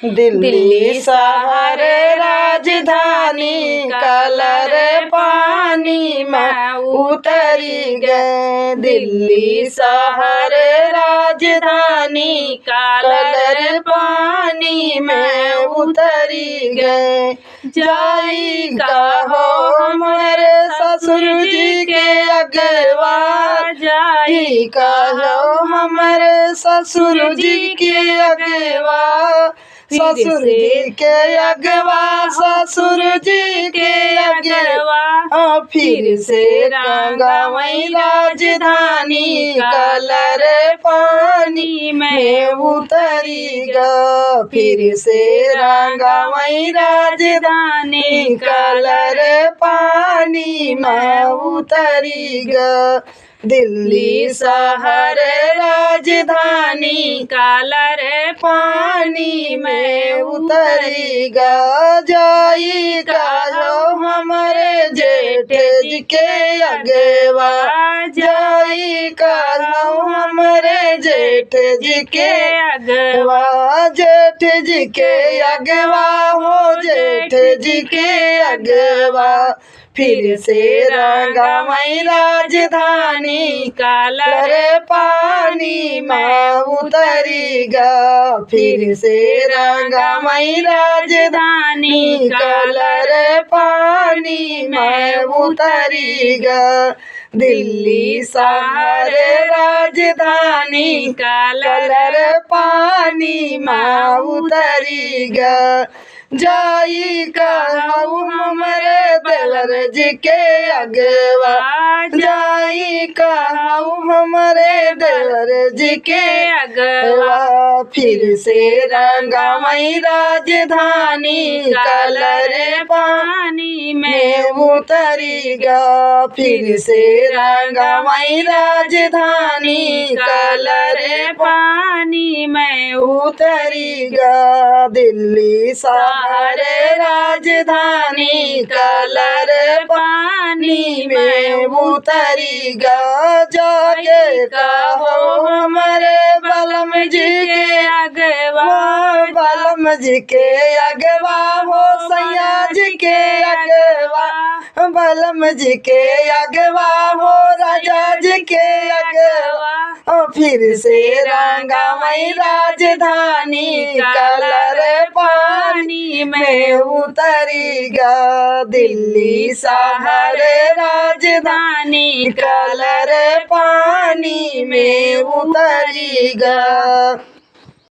दिल्ली शहर राजधानी कलर पानी में उतरी गए। दिल्ली शहर राजधानी कलर पानी में उतरी गए। जाई कहो हमारे ससुर जी के अगवा, जाई कहो हमारे ससुर जी के अगवा, ससुर जी के अगवा, ससुर जी के अगवा। फिर से रंगावई राजधानी कलर पानी में उतरी गा। फिर से रंगावई राजधानी कलर पानी में उतरी गा। दिल्ली शहर राजधानी कलर पानी में उतरी गा। जाई कहो हमारे जेठ जी के अगवा, जाई कहो हमारे जेठ जी के अगवा, जेठ जी के अगवा हो जेठ जी के अगवा। फिर से रंगावई राजधानी कलर पानी में उतरी गा। फिर से रंगावई राजधानी कलर पानी में उतरी गा। दिल्ली शहर राजधानी कलर पानी में उतरी गा। जाई कहू हमारे देवर जी के अगवा, जाई कहू हमारे देवर जी के अगवा। फिर से रंगावई राजधानी कलर पानी में उतरी गा। फिर से रंगावई राजधानी कलर पानी में उतरी गा। दिल्ली शहर राजधानी कलर पानी में उतरी गा। जाके कहो हमारे बलम जी के अगवा, बलम जी के अगवा हो सैया जी के अगवा, बलम जी के अगवा हो राजा जी के अगवा। फिर से रंगावई राजधानी कलर पानी में उतरी गा। दिल्ली शहर राजधानी कलर पानी में उतरी गा।